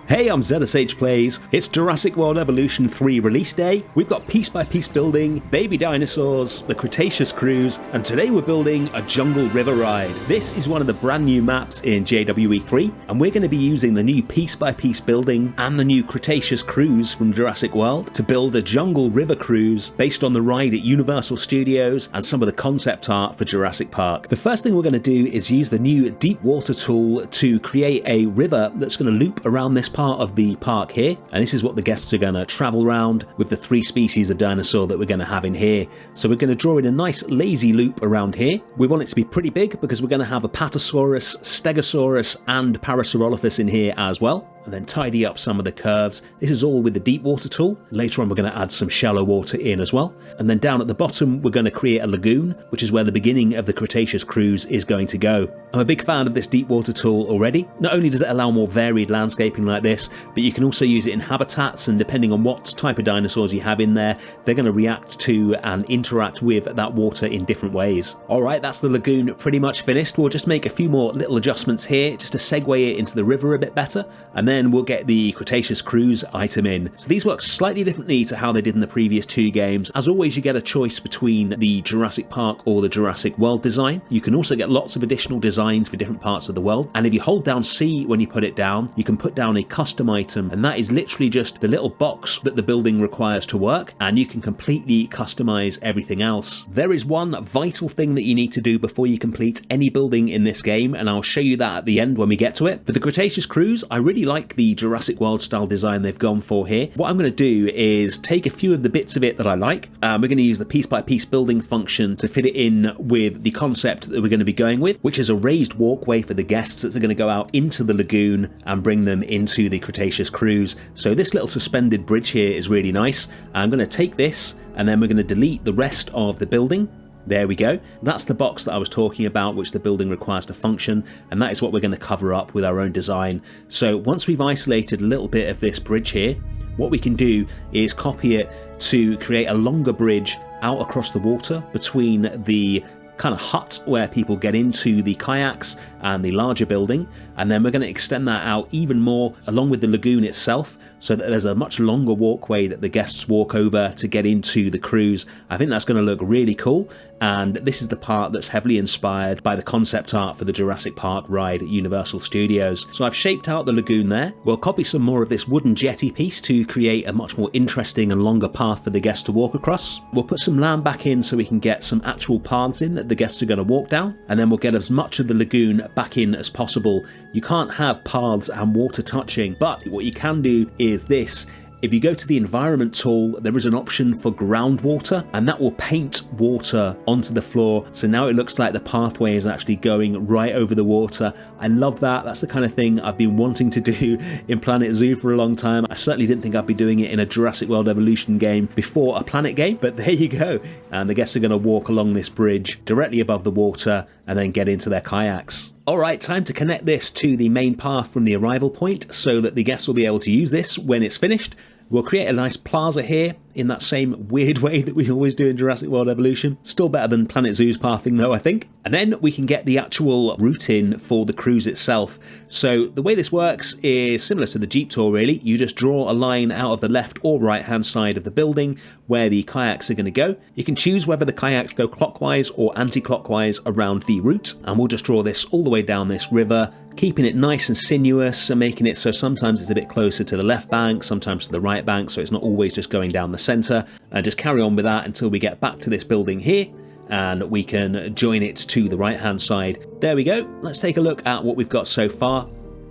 Hey, I'm ZSH Plays. It's Jurassic World Evolution 3 release day. We've got piece-by-piece building, baby dinosaurs, the Cretaceous Cruise, and today we're building a jungle river ride. This is one of the brand new maps in JWE 3, and we're going to be using the new piece-by-piece building and the new Cretaceous Cruise from Jurassic World to build a jungle river cruise based on the ride at Universal Studios and some of the concept art for Jurassic Park. The first thing we're going to do is use the new deep water tool to create a river that's going to loop around this part of the park here, and this is what the guests are going to travel around with the three species of dinosaur that we're going to have in here. So we're going to draw in a nice lazy loop around here. We want it to be pretty big because we're going to have a Apatosaurus, Stegosaurus and Parasaurolophus in here as well, and then tidy up some of the curves. This is all with the deep water tool. Later on we're going to add some shallow water in as well, and then down at the bottom we're going to create a lagoon, which is where the beginning of the Cretaceous Cruise is going to go. I'm a big fan of this deep water tool already. Not only does it allow more varied landscaping like this, but you can also use it in habitats, and depending on what type of dinosaurs you have in there, they're going to react to and interact with that water in different ways. Alright, that's the lagoon pretty much finished. We'll just make a few more little adjustments here just to segue it into the river a bit better, and then we'll get the Cretaceous Cruise item in. So these work slightly differently to how they did in the previous two games. As always, you get a choice between the Jurassic Park or the Jurassic World design. You can also get lots of additional designs for different parts of the world, and if you hold down C when you put it down, you can put down a custom item, and that is literally just the little box that the building requires to work, and you can completely customize everything else. There is one vital thing that you need to do before you complete any building in this game, and I'll show you that at the end when we get to it. For the Cretaceous Cruise, I really like the Jurassic World style design they've gone for here. What I'm going to do is take a few of the bits of it that I like. We're going to use the piece-by-piece building function to fit it in with the concept that we're going to be going with, which is a raised walkway for the guests that's going to go out into the lagoon and bring them into the Cretaceous Cruise. So this little suspended bridge here is really nice. I'm going to take this and then we're going to delete the rest of the building. There we go. That's the box that I was talking about, which the building requires to function, and that is what we're going to cover up with our own design. So once we've isolated a little bit of this bridge here, what we can do is copy it to create a longer bridge out across the water between the kind of hut where people get into the kayaks and the larger building, and then we're going to extend that out even more along with the lagoon itself, so that there's a much longer walkway that the guests walk over to get into the cruise. I think that's going to look really cool, and this is the part that's heavily inspired by the concept art for the Jurassic Park ride at Universal Studios. So I've shaped out the lagoon there. We'll copy some more of this wooden jetty piece to create a much more interesting and longer path for the guests to walk across. We'll put some land back in so we can get some actual paths in that the guests are going to walk down, and then we'll get as much of the lagoon back in as possible. You can't have paths and water touching, but what you can do is this. If you go to the environment tool, there is an option for groundwater, and that will paint water onto the floor. So now it looks like the pathway is actually going right over the water. I love that. That's the kind of thing I've been wanting to do in Planet Zoo for a long time. I certainly didn't think I'd be doing it in a Jurassic World Evolution game before a Planet game, but there you go. And the guests are going to walk along this bridge directly above the water and then get into their kayaks. Alright, time to connect this to the main path from the arrival point so that the guests will be able to use this when it's finished. We'll create a nice plaza here in that same weird way that we always do in Jurassic World Evolution. Still better than Planet Zoo's pathing though, I think. And then we can get the actual route in for the cruise itself. So the way this works is similar to the Jeep tour really. You just draw a line out of the left or right hand side of the building where the kayaks are going to go. You can choose whether the kayaks go clockwise or anti-clockwise around the route, and we'll just draw this all the way down this river, keeping it nice and sinuous and making it so sometimes it's a bit closer to the left bank, sometimes to the right bank, so it's not always just going down the centre. And just carry on with that until we get back to this building here, and we can join it to the right hand side. There we go. Let's take a look at what we've got so far.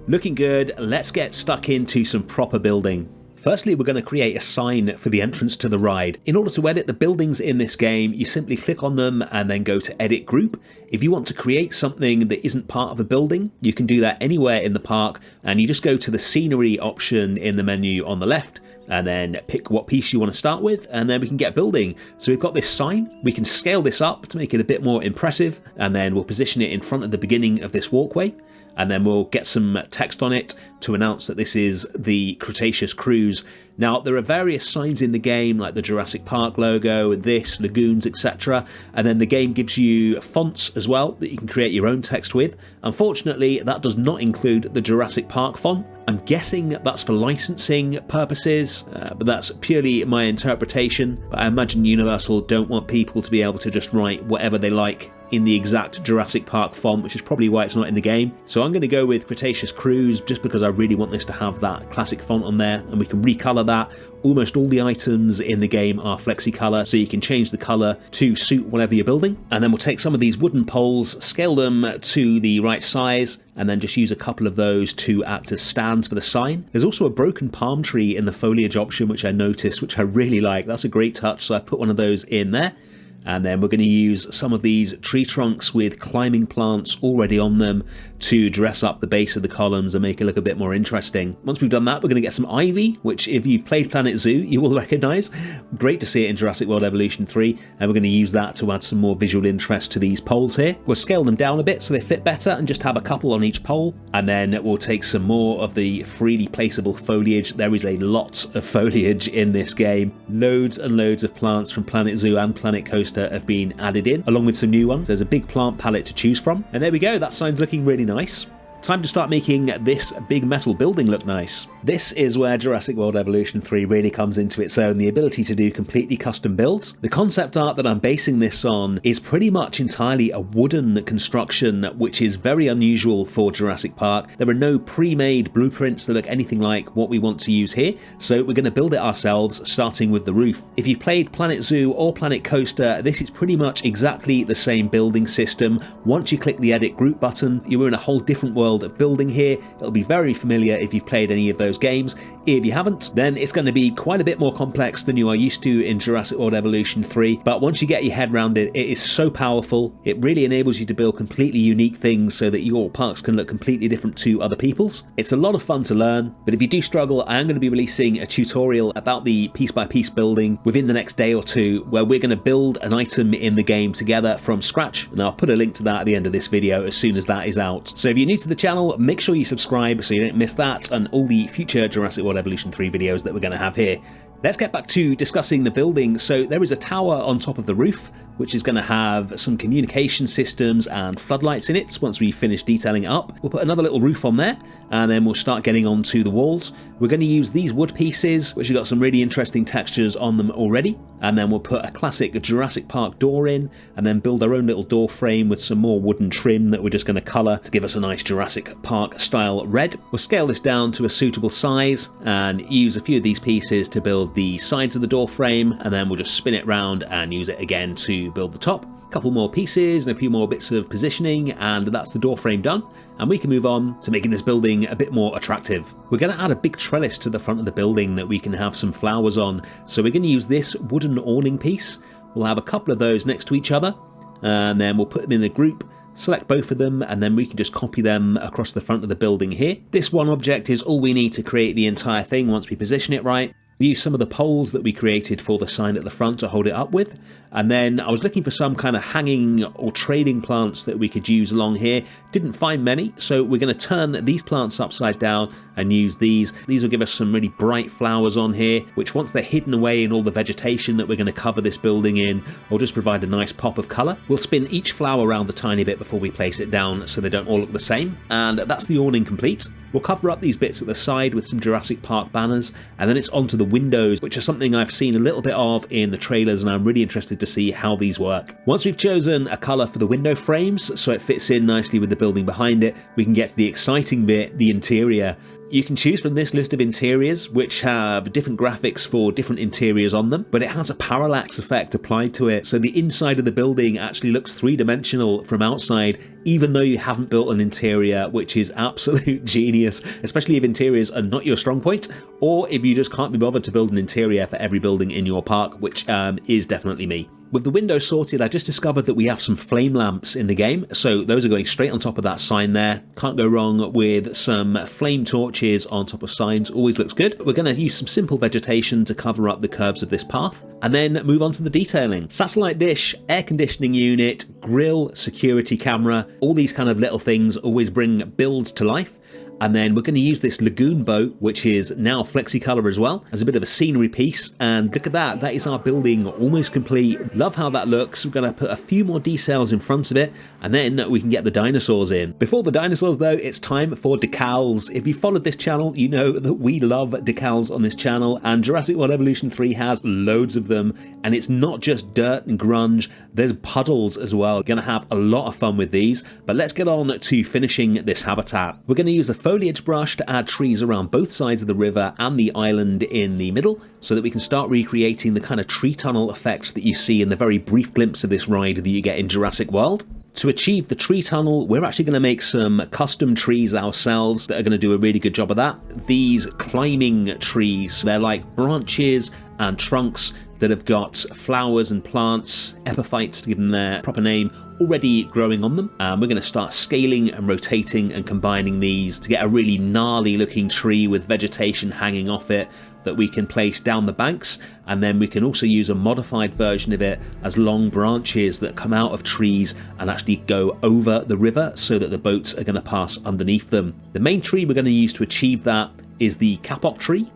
Looking good. Let's get stuck into some proper building. Firstly, we're going to create a sign for the entrance to the ride. In order to edit the buildings in this game, you simply click on them and then go to Edit Group. If you want to create something that isn't part of a building, you can do that anywhere in the park, and you just go to the Scenery option in the menu on the left, and then pick what piece you want to start with, and then we can get building. So we've got this sign. We can scale this up to make it a bit more impressive, and then we'll position it in front of the beginning of this walkway. and then we'll get some text on it to announce that this is the Cretaceous Cruise. Now, there are various signs in the game, like the Jurassic Park logo, this, lagoons, etc. And then the game gives you fonts as well that you can create your own text with. Unfortunately, that does not include the Jurassic Park font. I'm guessing that's for licensing purposes, but that's purely my interpretation. But I imagine Universal don't want people to be able to just write whatever they like in the exact Jurassic Park font, which is probably why it's not in the game. So I'm going to go with Cretaceous Cruise just because I really want this to have that classic font on there, and we can recolor that. Almost all the items in the game are FlexiColor, so you can change the color to suit whatever you're building. And then we'll take some of these wooden poles, scale them to the right size, and then just use a couple of those to act as stands for the sign. There's also a broken palm tree in the foliage option, which I noticed, which I really like. That's a great touch, so I put one of those in there. And then we're going to use some of these tree trunks with climbing plants already on them to dress up the base of the columns and make it look a bit more interesting. Once we've done that, we're going to get some ivy, which if you've played Planet Zoo, you will recognize. Great to see it in Jurassic World Evolution 3, and we're going to use that to add some more visual interest to these poles here. We'll scale them down a bit so they fit better and just have a couple on each pole. And then we'll take some more of the freely placeable foliage. There is a lot of foliage in this game. Loads and loads of plants from Planet Zoo and Planet Coaster have been added in, along with some new ones. There's a big plant palette to choose from. And there we go, that sign's looking really nice. Time to start making this big metal building look nice. This is where Jurassic World Evolution 3 really comes into its own, the ability to do completely custom builds. The concept art that I'm basing this on is pretty much entirely a wooden construction, which is very unusual for Jurassic Park. There are no pre-made blueprints that look anything like what we want to use here, so we're going to build it ourselves, starting with the roof. If you've played Planet Zoo or Planet Coaster, this is pretty much exactly the same building system. Once you click the Edit Group button, you're in a whole different world of building here. It'll be very familiar if you've played any of those games. If you haven't, then it's going to be quite a bit more complex than you are used to in Jurassic World Evolution 3, but once you get your head around it, it is so powerful. It really enables you to build completely unique things so that your parks can look completely different to other people's. It's a lot of fun to learn, but if you do struggle, I am going to be releasing a tutorial about the piece-by-piece building within the next day or two, where we're going to build an item in the game together from scratch, and I'll put a link to that at the end of this video as soon as that is out. So if you're new to the channel, make sure you subscribe so you don't miss that and all the future Jurassic World Evolution 3 videos that we're going to have here. Let's get back to discussing the building. So there is a tower on top of the roof, which is going to have some communication systems and floodlights in it. Once we finish detailing it up, we'll put another little roof on there, and then we'll start getting onto the walls. We're going to use these wood pieces, which have got some really interesting textures on them already, and then we'll put a classic Jurassic Park door in, and then build our own little door frame with some more wooden trim that we're just going to colour to give us a nice Jurassic Park style red. We'll scale this down to a suitable size and use a few of these pieces to build the sides of the door frame, and then we'll just spin it round and use it again to build the top. A couple more pieces and a few more bits of positioning, and that's the door frame done, and we can move on to making this building a bit more attractive. We're going to add a big trellis to the front of the building that we can have some flowers on, so we're going to use this wooden awning piece. We'll have a couple of those next to each other, and then we'll put them in a group, select both of them, and then we can just copy them across the front of the building here. This one object is all we need to create the entire thing once we position it right. We use some of the poles that we created for the sign at the front to hold it up with, and then I was looking for some kind of hanging or trading plants that we could use along here. Didn't find many, so we're going to turn these plants upside down and use these. These will give us some really bright flowers on here, which once they're hidden away in all the vegetation that we're going to cover this building in, will just provide a nice pop of colour. We'll spin each flower around a tiny bit before we place it down so they don't all look the same, and that's the awning complete. We'll cover up these bits at the side with some Jurassic Park banners, and then it's onto the windows, which are something I've seen a little bit of in the trailers, and I'm really interested to see how these work. Once we've chosen a colour for the window frames so it fits in nicely with the building behind it, we can get to the exciting bit, the interior. You can choose from this list of interiors, which have different graphics for different interiors on them, but it has a parallax effect applied to it, so the inside of the building actually looks three-dimensional from outside, even though you haven't built an interior, which is absolute genius, especially if interiors are not your strong point, or if you just can't be bothered to build an interior for every building in your park, which is definitely me. With the window sorted, I just discovered that we have some flame lamps in the game, so those are going straight on top of that sign there. Can't go wrong with some flame torches on top of signs, always looks good. We're going to use some simple vegetation to cover up the curbs of this path, and then move on to the detailing. Satellite dish, air conditioning unit, grill, security camera, all these kind of little things always bring builds to life. And then we're going to use this lagoon boat, which is now flexi-color as well, as a bit of a scenery piece. And look at that, that is our building almost complete. Love how that looks. We're going to put a few more details in front of it, and then we can get the dinosaurs in. Before the dinosaurs though, it's time for decals. If you followed this channel, you know that we love decals on this channel, and Jurassic World Evolution 3 has loads of them. And it's not just dirt and grunge, there's puddles as well. We're going to have a lot of fun with these, but let's get on to finishing this habitat. We're going to use the foliage brush to add trees around both sides of the river and the island in the middle, so that we can start recreating the kind of tree tunnel effects that you see in the very brief glimpse of this ride that you get in Jurassic World. To achieve the tree tunnel, we're actually going to make some custom trees ourselves that are going to do a really good job of that. These climbing trees, they're like branches and trunks that have got flowers and plants, epiphytes to give them their proper name, already growing on them. We're going to start scaling and rotating and combining these to get a really gnarly looking tree with vegetation hanging off it that we can place down the banks, and then we can also use a modified version of it as long branches that come out of trees and actually go over the river so that the boats are going to pass underneath them. The main tree we're going to use to achieve that is the kapok tree,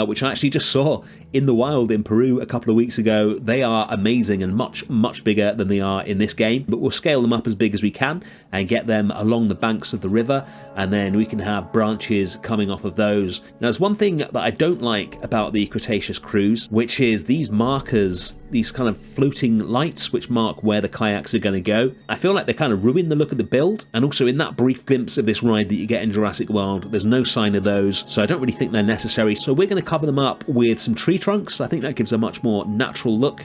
which I actually just saw in the wild in Peru a couple of weeks ago. They are amazing and much bigger than they are in this game, but we'll scale them up as big as we can and get them along the banks of the river, and then we can have branches coming off of those. Now, there's one thing that I don't like about the Cretaceous Cruise, which is these markers, these kind of floating lights which mark where the kayaks are going to go. I feel like they kind of ruin the look of the build, and also in that brief glimpse of this ride that you get in Jurassic World, there's no sign of those, so I don't really think they're necessary. So we're going to cover them up with some tree trunks. I think that gives a much more natural look,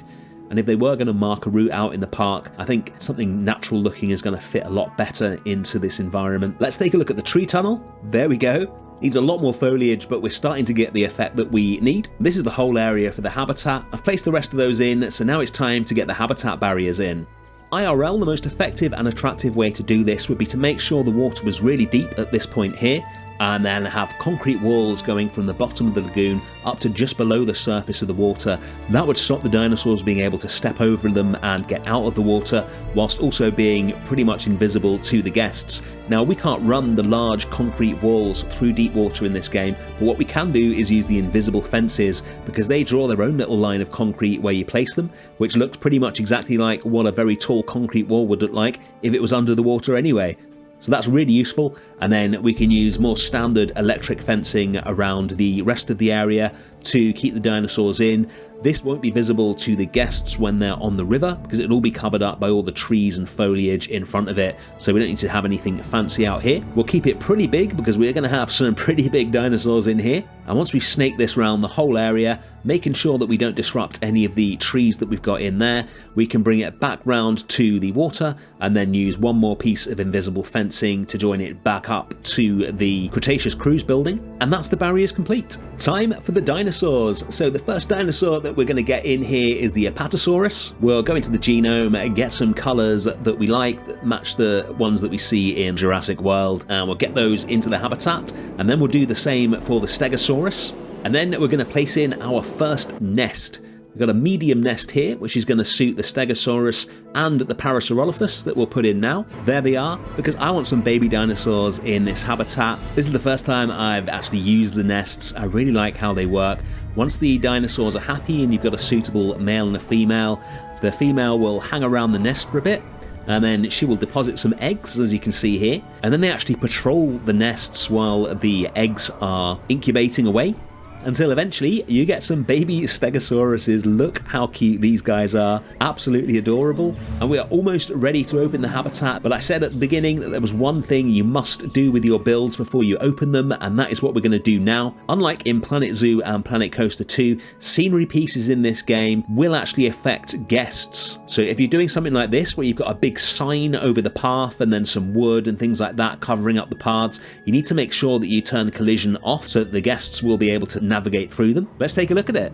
and if they were going to mark a route out in the park, I think something natural looking is going to fit a lot better into this environment. Let's take a look at the tree tunnel. There we go. Needs a lot more foliage, but we're starting to get the effect that we need. This is the whole area for the habitat. I've placed the rest of those in, so now it's time to get the habitat barriers in. IRL, the most effective and attractive way to do this would be to make sure the water was really deep at this point here, and then have concrete walls going from the bottom of the lagoon up to just below the surface of the water. That would stop the dinosaurs being able to step over them and get out of the water, whilst also being pretty much invisible to the guests. Now, we can't run the large concrete walls through deep water in this game, but what we can do is use the invisible fences, because they draw their own little line of concrete where you place them, which looks pretty much exactly like what a very tall concrete wall would look like if it was under the water anyway. So that's really useful, and then we can use more standard electric fencing around the rest of the area to keep the dinosaurs in. This won't be visible to the guests when they're on the river, because it'll all be covered up by all the trees and foliage in front of it, so we don't need to have anything fancy out here. We'll keep it pretty big, because we're going to have some pretty big dinosaurs in here, and once we've snaked this around the whole area, making sure that we don't disrupt any of the trees that we've got in there, we can bring it back round to the water, and then use one more piece of invisible fencing to join it back up to the Cretaceous Cruise building, and that's the barriers complete. Time for the dinosaurs. So the first dinosaur that we're going to get in here is the Apatosaurus. We'll go into the genome and get some colours that we like that match the ones that we see in Jurassic World, and we'll get those into the habitat, and then we'll do the same for the Stegosaurus. And then we're going to place in our first nest. We've got a medium nest here, which is going to suit the Stegosaurus and the Parasaurolophus that we'll put in now. There they are, because I want some baby dinosaurs in this habitat. This is the first time I've actually used the nests. I really like how they work. Once the dinosaurs are happy and you've got a suitable male and a female, the female will hang around the nest for a bit, and then she will deposit some eggs, as you can see here, and then they actually patrol the nests while the eggs are incubating away, until eventually you get some baby Stegosauruses. Look how cute these guys are, absolutely adorable. And we are almost ready to open the habitat, but I said at the beginning that there was one thing you must do with your builds before you open them, and that is what we're going to do now. Unlike in Planet Zoo and Planet Coaster 2, scenery pieces in this game will actually affect guests. So if you're doing something like this, where you've got a big sign over the path and then some wood and things like that covering up the paths, you need to make sure that you turn collision off so that the guests will be able to navigate through them. Let's take a look at it.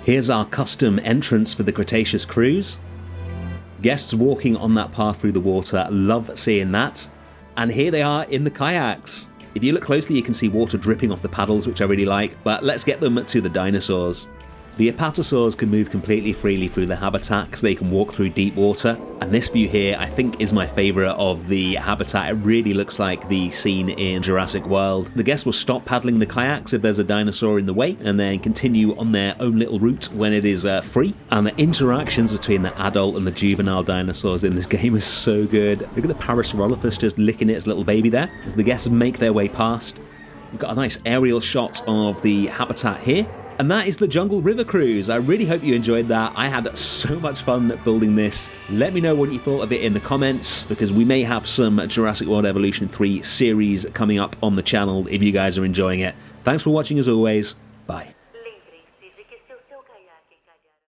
Here's our custom entrance for the Cretaceous Cruise. Guests walking on that path through the water, love seeing that. And here they are in the kayaks. If you look closely, you can see water dripping off the paddles, which I really like, but let's get them to the dinosaurs. The apatosaurs can move completely freely through the habitat because they can walk through deep water, and this view here I think is my favourite of the habitat. It really looks like the scene in Jurassic World. The guests will stop paddling the kayaks if there's a dinosaur in the way, and then continue on their own little route when it is free. And the interactions between the adult and the juvenile dinosaurs in this game is so good. Look at the Parasaurolophus just licking its little baby there as the guests make their way past. We've got a nice aerial shot of the habitat here. And that is the Jungle River Cruise. I really hope you enjoyed that. I had so much fun building this. Let me know what you thought of it in the comments, because we may have some Jurassic World Evolution 3 series coming up on the channel if you guys are enjoying it. Thanks for watching as always. Bye.